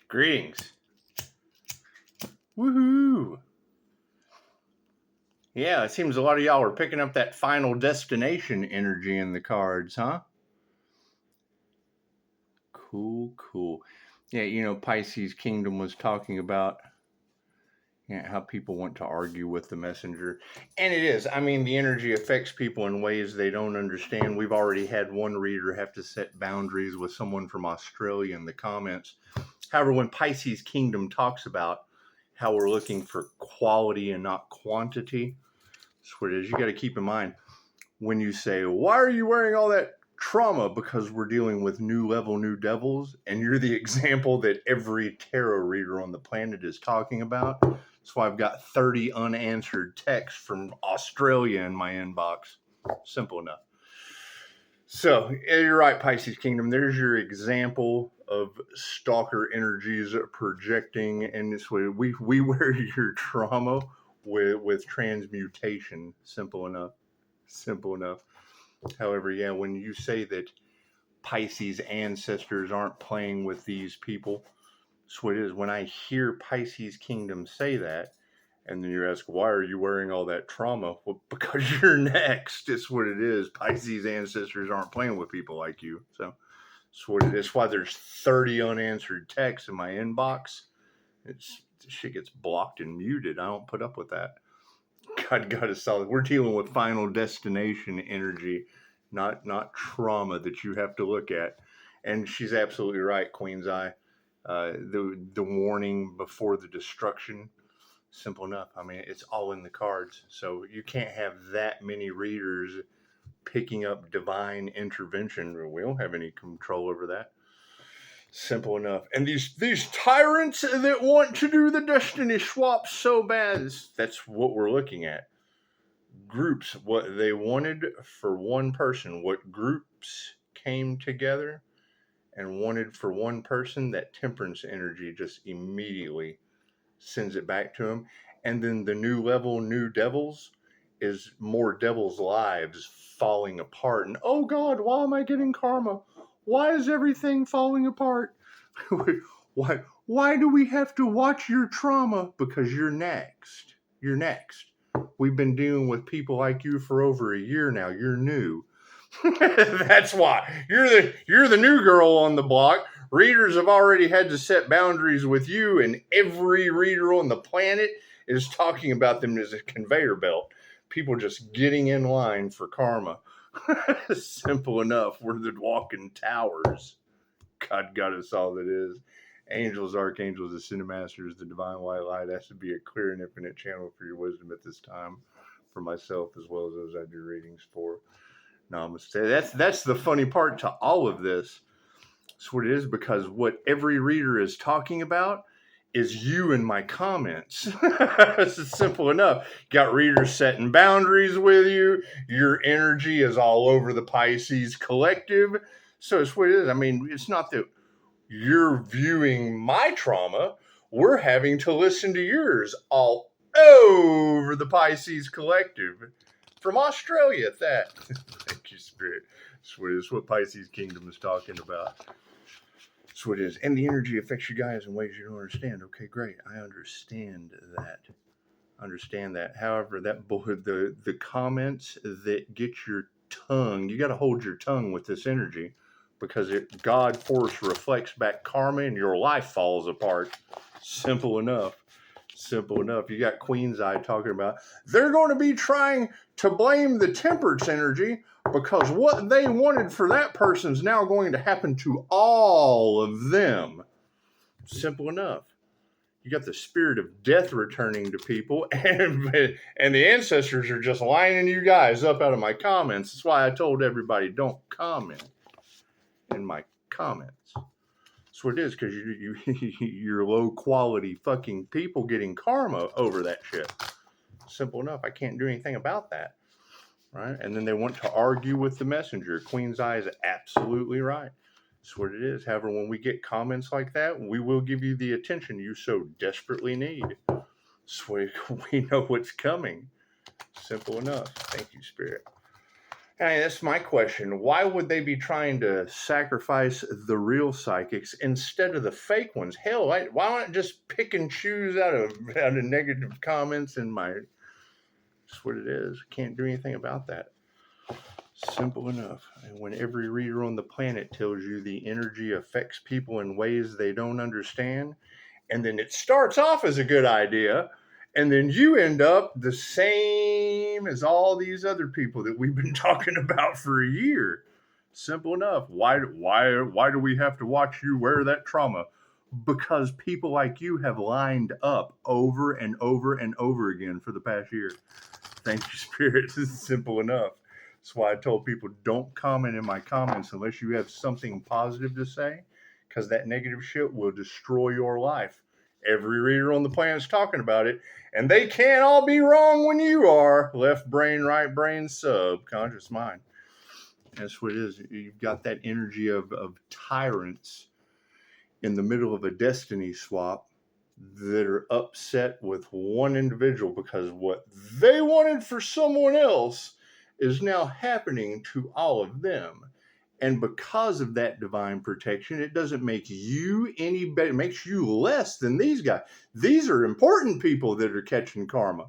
Greetings. Woohoo. Yeah, it seems a lot of y'all are picking up that final destination energy in the cards, huh? Cool. Yeah, Pisces Kingdom was talking about how people want to argue with the messenger. And it is. I mean, the energy affects people in ways they don't understand. We've already had one reader have to set boundaries with someone from Australia in the comments. However, when Pisces Kingdom talks about how we're looking for quality and not quantity, that's what it is. You got to keep in mind when you say, why are you wearing all that trauma? Because we're dealing with new level, new devils. And you're the example that every tarot reader on the planet is talking about. That's why I've got 30 unanswered texts from Australia in my inbox. Simple enough. So you're right, Pisces Kingdom. There's your example of stalker energies projecting in this way. We wear your trauma with transmutation. Simple enough. However, yeah, when you say that Pisces ancestors aren't playing with these people, that's what it is. When I hear Pisces Kingdom say that, and then you ask, why are you wearing all that trauma? Well, because you're next. It's what it is. Pisces ancestors aren't playing with people like you. So that's what it is. That's why there's 30 unanswered texts in my inbox. Shit gets blocked and muted. I don't put up with that. God is solid. We're dealing with final destination energy, not trauma that you have to look at. And she's absolutely right, Queen's Eye. The warning before the destruction. Simple enough. I mean, it's all in the cards. So you can't have that many readers picking up divine intervention. We don't have any control over that. Simple enough. And these tyrants that want to do the destiny swap so bad, that's what we're looking at. Groups, what they wanted for one person, what groups came together and wanted for one person, that temperance energy just immediately sends it back to him. And then the new level, new devils, is more devils' lives falling apart. And oh God, why am I getting karma? Why is everything falling apart? Why do we have to watch your trauma? Because you're next. We've been dealing with people like you for over a year now. You're new. That's why. You're the new girl on the block. Readers have already had to set boundaries with you, and every reader on the planet is talking about them as a conveyor belt. People just getting in line for karma. Simple enough. We're the walking towers. God got us all that is. Angels, archangels, the cinemasters, the divine white light has to be a clear and infinite channel for your wisdom at this time, for myself as well as those I do readings for. Namaste. That's the funny part to all of this. That's what it is, because what every reader is talking about is you in my comments. It's simple enough. Got readers setting boundaries with you. Your energy is all over the Pisces collective. So it's what it is. I mean, it's not that you're viewing my trauma. We're having to listen to yours all over the Pisces collective. From Australia at that. Thank you, Spirit. That's what Pisces Kingdom is talking about. That's what it is. And the energy affects you guys in ways you don't understand. Okay, great. I understand that. However, the comments that get your tongue, you got to hold your tongue with this energy, because God force reflects back karma and your life falls apart. Simple enough. You got Queen's Eye talking about they're going to be trying to blame the temperance energy because what they wanted for that person's now going to happen to all of them. Simple enough. You got the spirit of death returning to people, and the ancestors are just lining you guys up out of my comments. That's why I told everybody don't comment in my comments. That's what it is, because you're low quality fucking people getting karma over that shit. Simple enough. I can't do anything about that. Right? And then they want to argue with the messenger. Queen's Eye is absolutely right. That's what it is. However, when we get comments like that, we will give you the attention you so desperately need. So we know what's coming. Simple enough. Thank you, Spirit. Hey, that's my question. Why would they be trying to sacrifice the real psychics instead of the fake ones? Hell, why don't I just pick and choose out of negative comments in my? That's what it is. Can't do anything about that. Simple enough. And when every reader on the planet tells you the energy affects people in ways they don't understand, and then it starts off as a good idea, and then you end up the same as all these other people that we've been talking about for a year. Simple enough. Why do we have to watch you wear that trauma? Because people like you have lined up over and over and over again for the past year. Thank you, Spirit. This is simple enough. That's why I told people don't comment in my comments unless you have something positive to say, because that negative shit will destroy your life. Every reader on the planet is talking about it, and they can't all be wrong when you are. Left brain, right brain, subconscious mind. That's what it is. You've got that energy of tyrants in the middle of a destiny swap that are upset with one individual because what they wanted for someone else is now happening to all of them. And because of that divine protection, it doesn't make you any better. It makes you less than these guys. These are important people that are catching karma.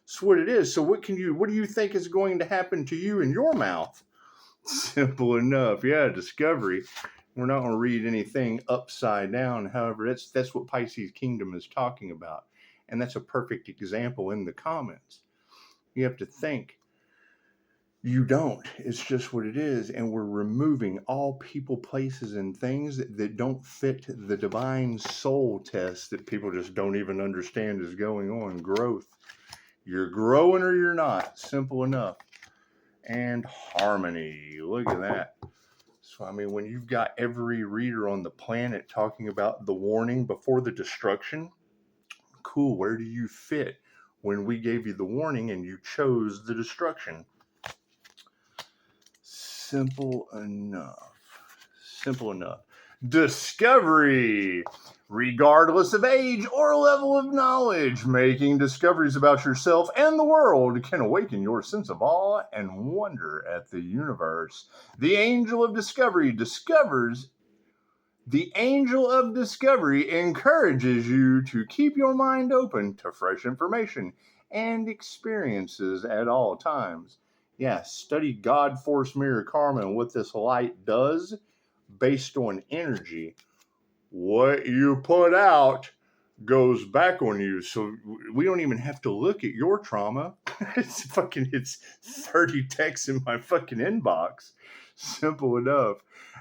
That's what it is. So what do you think is going to happen to you in your mouth? Simple enough. Yeah, discovery. We're not going to read anything upside down. However, that's what Pisces Kingdom is talking about. And that's a perfect example in the comments. You have to think. You don't. It's just what it is. And we're removing all people, places, and things that don't fit the divine soul test that people just don't even understand is going on. Growth. You're growing or you're not. Simple enough. And harmony. Look at that. So, I mean, when you've got every reader on the planet talking about the warning before the destruction, cool, where do you fit when we gave you the warning and you chose the destruction? Simple enough. Simple enough. Discovery. Regardless of age or level of knowledge, making discoveries about yourself and the world can awaken your sense of awe and wonder at the universe. The angel of discovery encourages you to keep your mind open to fresh information and experiences at all times. Yeah, study God, Force, Mirror, Karma, and what this light does based on energy. What you put out goes back on you. So we don't even have to look at your trauma. It's 30 texts in my fucking inbox. Simple enough.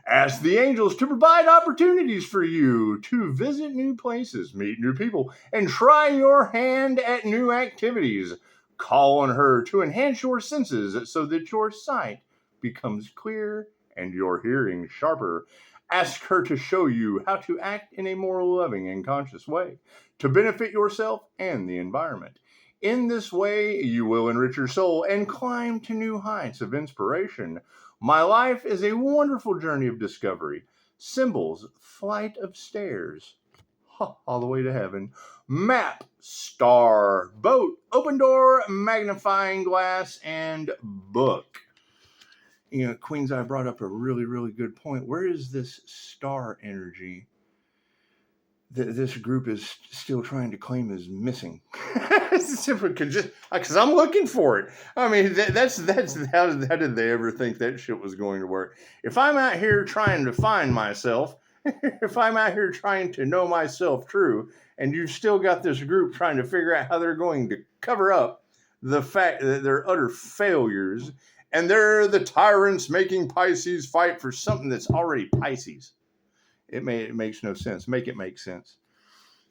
Ask the angels to provide opportunities for you to visit new places, meet new people, and try your hand at new activities. Call on her to enhance your senses so that your sight becomes clear and your hearing sharper. Ask her to show you how to act in a more loving and conscious way to benefit yourself and the environment. In this way, you will enrich your soul and climb to new heights of inspiration. My life is a wonderful journey of discovery. Symbols, flight of stairs, all the way to heaven. Map, star, boat, open door, magnifying glass, and book. You know, Queen's Eye brought up a really, really good point. Where is this star energy that this group is still trying to claim is missing? Because I'm looking for it. I mean, that's how did they ever think that shit was going to work? If I'm out here trying to find myself, if I'm out here trying to know myself true, and you've still got this group trying to figure out how they're going to cover up the fact that they're utter failures, and they're the tyrants making Pisces fight for something that's already Pisces. It makes no sense. Make it make sense.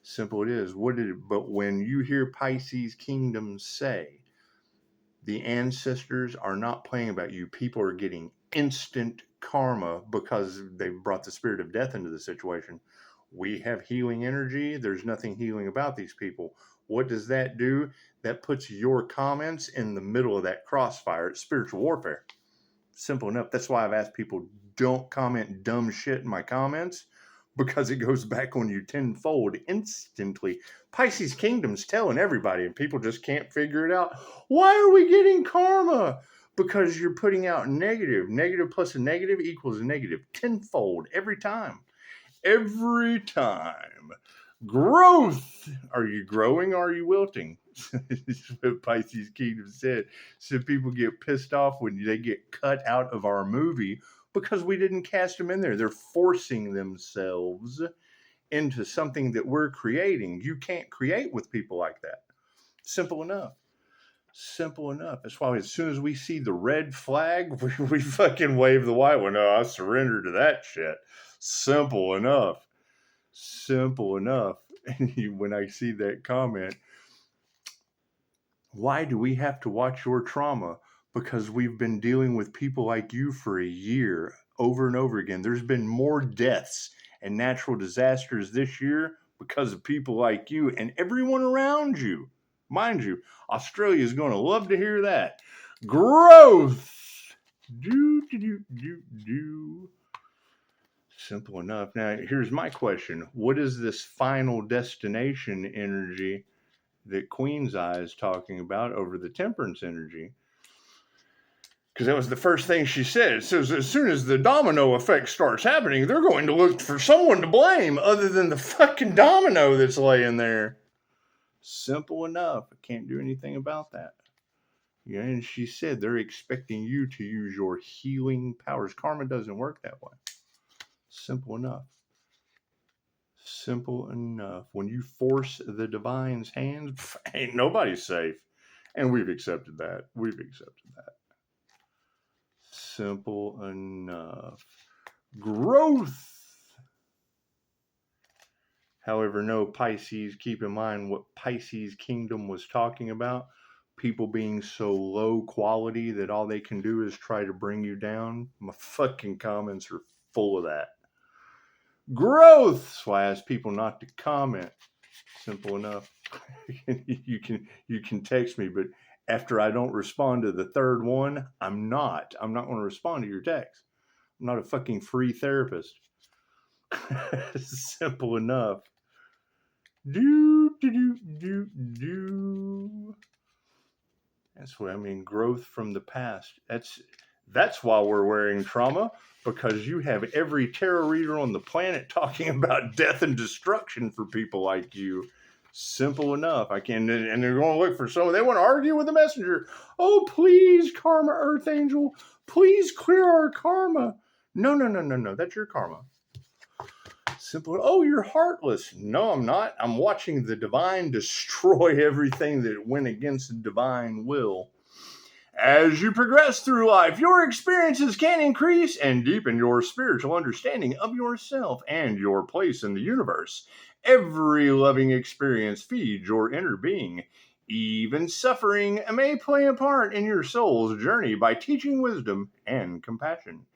Simple it is. But when you hear Pisces Kingdom say, the ancestors are not playing about you. People are getting instant karma because they brought the spirit of death into the situation. We have healing energy. There's nothing healing about these people. What does that do? That puts your comments in the middle of that crossfire. It's spiritual warfare. Simple enough. That's why I've asked people, don't comment dumb shit in my comments, because it goes back on you tenfold instantly. Pisces Kingdom's telling everybody, and people just can't figure it out. Why are we getting karma? because you're putting out negative. Negative plus a negative equals a negative tenfold every time. Every time. Growth. Are you growing or are you wilting? This is what Pisces Kingdom said. So people get pissed off when they get cut out of our movie because we didn't cast them in there. They're forcing themselves into something that we're creating. You can't create with people like that. Simple enough. Simple enough. That's why as soon as we see the red flag, we fucking wave the white one. No, I surrender to that shit. Simple enough. Simple enough. And when I see that comment, why do we have to watch your trauma? Because we've been dealing with people like you for a year over and over again. There's been more deaths and natural disasters this year because of people like you and everyone around you. Mind you, Australia is going to love to hear that. Growth. Do. Simple enough. Now, here's my question. What is this final destination energy that Queen's Eye is talking about over the temperance energy? Because that was the first thing she said. It says as soon as the domino effect starts happening, they're going to look for someone to blame other than the fucking domino that's laying there. Simple enough. I can't do anything about that. Yeah, and she said they're expecting you to use your healing powers. Karma doesn't work that way. Simple enough. Simple enough. When you force the divine's hands, ain't nobody safe. And we've accepted that. We've accepted that. Simple enough. Growth. However, no, Pisces, keep in mind what Pisces Kingdom was talking about. People being so low quality that all they can do is try to bring you down. My fucking comments are full of that. Growth. So I ask people not to comment. Simple enough. you can text me, but after I don't respond to the third one, I'm not going to respond to your text. I'm not a fucking free therapist. Simple enough. Do. That's what I mean. Growth from the past. That's why we're wearing trauma, because you have every tarot reader on the planet talking about death and destruction for people like you. Simple enough. And they're going to look for someone. They want to argue with the messenger. Oh, please, Karma Earth Angel, please clear our karma. No. That's your karma. Simple. Oh, you're heartless. No, I'm not. I'm watching the divine destroy everything that went against the divine will. As you progress through life, your experiences can increase and deepen your spiritual understanding of yourself and your place in the universe. Every loving experience feeds your inner being. Even suffering may play a part in your soul's journey by teaching wisdom and compassion.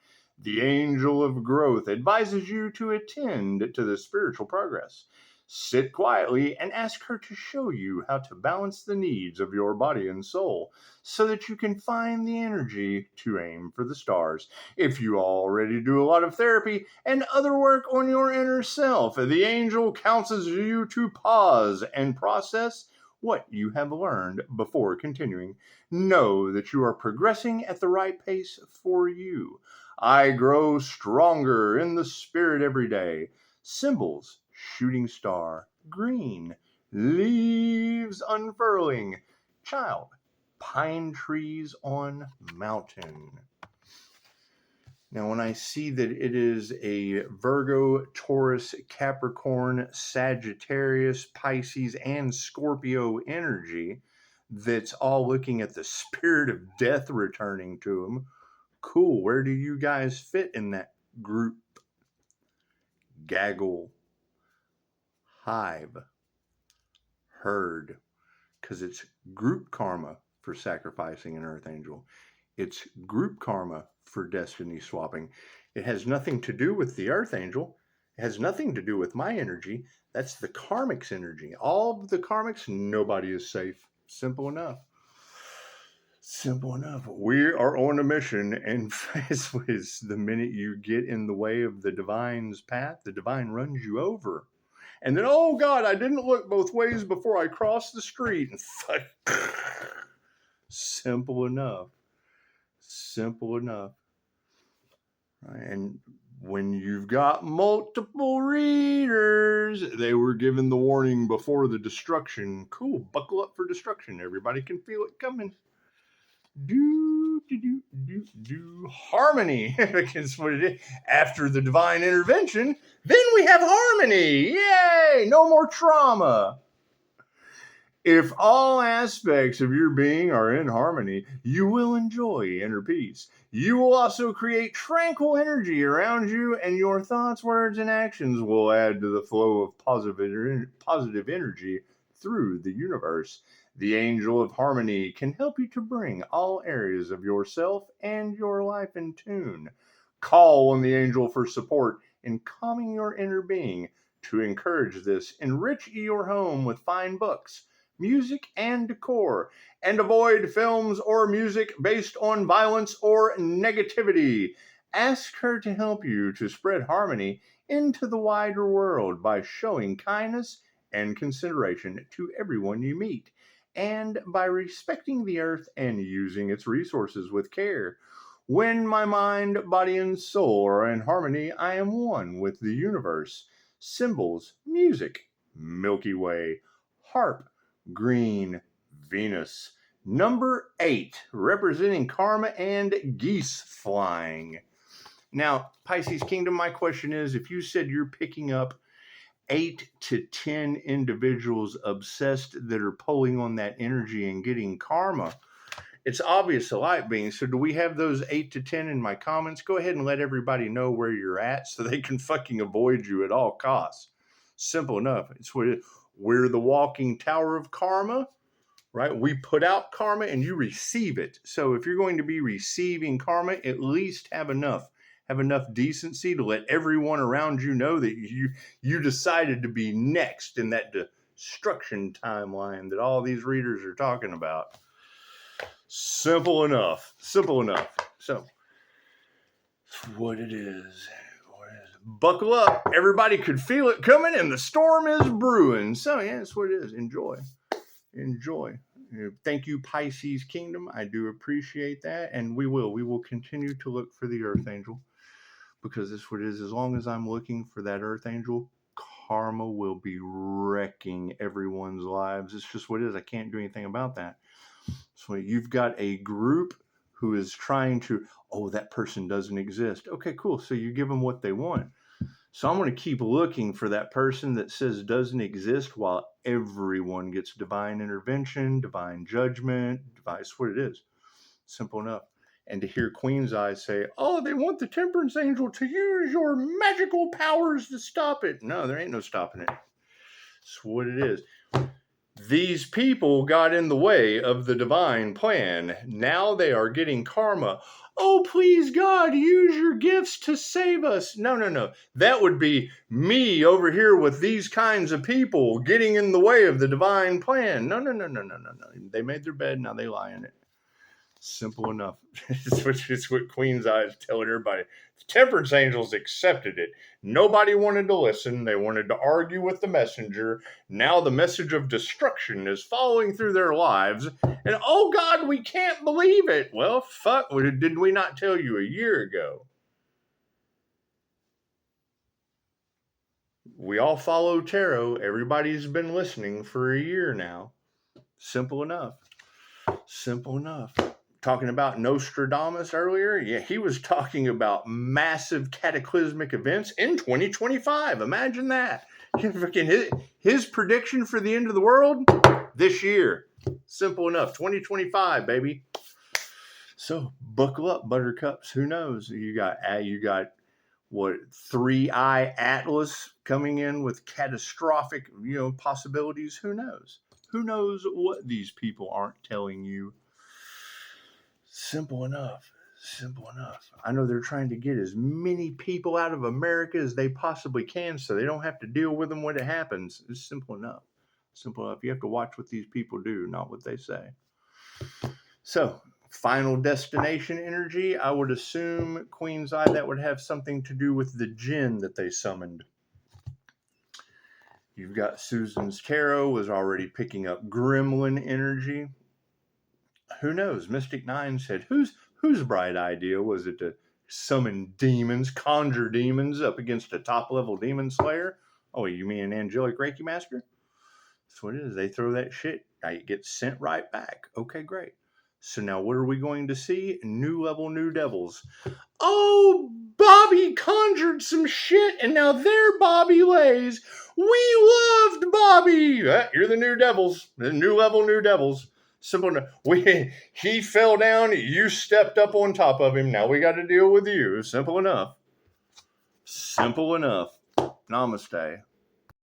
The angel of growth advises you to attend to the spiritual progress. Sit quietly and ask her to show you how to balance the needs of your body and soul so that you can find the energy to aim for the stars. If you already do a lot of therapy and other work on your inner self, the angel counsels you to pause and process what you have learned before continuing. Know that you are progressing at the right pace for you. I grow stronger in the spirit every day. Symbols: shooting star, green, leaves unfurling, child, pine trees on mountain. Now, when I see that it is a Virgo, Taurus, Capricorn, Sagittarius, Pisces, and Scorpio energy that's all looking at the spirit of death returning to them, cool. Where do you guys fit in that group? Gaggle, hive, herd, because it's group karma for sacrificing an earth angel. It's group karma for destiny swapping. It has nothing to do with the earth angel. It has nothing to do with my energy. That's the karmic's energy. All of the karmics, nobody is safe. Simple enough. Simple enough. We are on a mission, and the minute you get in the way of the divine's path, the divine runs you over. And then, oh God, I didn't look both ways before I crossed the street. Simple enough. Simple enough. And when you've got multiple readers, they were given the warning before the destruction. Cool, buckle up for destruction. Everybody can feel it coming. Do harmony. That's what it is. After the divine intervention, then we have harmony. Yay! No more trauma. If all aspects of your being are in harmony, you will enjoy inner peace. You will also create tranquil energy around you, and your thoughts, words, and actions will add to the flow of positive energy through the universe. The angel of harmony can help you to bring all areas of yourself and your life in tune. Call on the angel for support in calming your inner being. To encourage this, enrich your home with fine books, music, and decor, and avoid films or music based on violence or negativity. Ask her to help you to spread harmony into the wider world by showing kindness and consideration to everyone you meet, and by respecting the earth and using its resources with care. When my mind, body, and soul are in harmony, I am one with the universe. Symbols, music, Milky Way, harp, green, Venus. Number 8, representing karma and geese flying. Now, Pisces Kingdom, my question is, if you said you're picking up 8 to 10 individuals obsessed that are pulling on that energy and getting karma, it's obvious a light being. So do we have those 8 to 10 in my comments? Go ahead and let everybody know where you're at so they can fucking avoid you at all costs. Simple enough. It's what we're the walking tower of karma, right? We put out karma and you receive it. So if you're going to be receiving karma, at least have enough decency to let everyone around you know that you decided to be next in that destruction timeline that all these readers are talking about. Simple enough. So what it is. Buckle up. Everybody could feel it coming and the storm is brewing. So yeah, that's what it is. Enjoy. Thank you, Pisces Kingdom. I do appreciate that. And we will continue to look for the Earth Angel, because that's what it is. As long as I'm looking for that Earth Angel, karma will be wrecking everyone's lives. It's just what it is. I can't do anything about that. So you've got a group who is trying to, that person doesn't exist. Okay, cool. So you give them what they want. So I'm going to keep looking for that person that says doesn't exist while everyone gets divine intervention, divine judgment, that's what it is. Simple enough. And to hear Queen's Eye say, they want the Temperance Angel to use your magical powers to stop it. No, there ain't no stopping it. That's what it is. These people got in the way of the divine plan. Now they are getting karma. Oh, please, God, use your gifts to save us. No. That would be me over here with these kinds of people getting in the way of the divine plan. No. They made their bed, now they lie in it. Simple enough. It's what Queen's Eye is telling everybody. The Temperance Angels accepted it. Nobody wanted to listen. They wanted to argue with the messenger. Now the message of destruction is following through their lives. And oh God, we can't believe it. Well, fuck. Did we not tell you a year ago? We all follow tarot. Everybody's been listening for a year now. Simple enough. Talking about Nostradamus earlier, yeah, he was talking about massive cataclysmic events in 2025. Imagine that. His prediction for the end of the world this year. Simple enough. 2025, baby. So buckle up, buttercups. Who knows? You got what, 3-eye Atlas coming in with catastrophic, possibilities. Who knows? Who knows what these people aren't telling you? Simple enough. I know they're trying to get as many people out of America as they possibly can so they don't have to deal with them when it happens. It's simple enough. You have to watch what these people do, not what they say. So, final destination energy, I would assume, Queen's Eye, that would have something to do with the djinn that they summoned. You've got Susan's Tarot was already picking up gremlin energy. Who knows? Mystic Nine said, who's Whose bright idea was it to summon demons, conjure demons up against a top-level demon slayer? Oh, you mean an angelic Reiki master? That's what it is. They throw that shit, it gets sent right back. Okay, great. So now what are we going to see? New level, new devils. Oh, Bobby conjured some shit, and now they're Bobby lays. We loved Bobby. You're the new devils. The new level, new devils. Simple enough. He fell down. You stepped up on top of him. Now we got to deal with you. Simple enough. Simple enough. Namaste.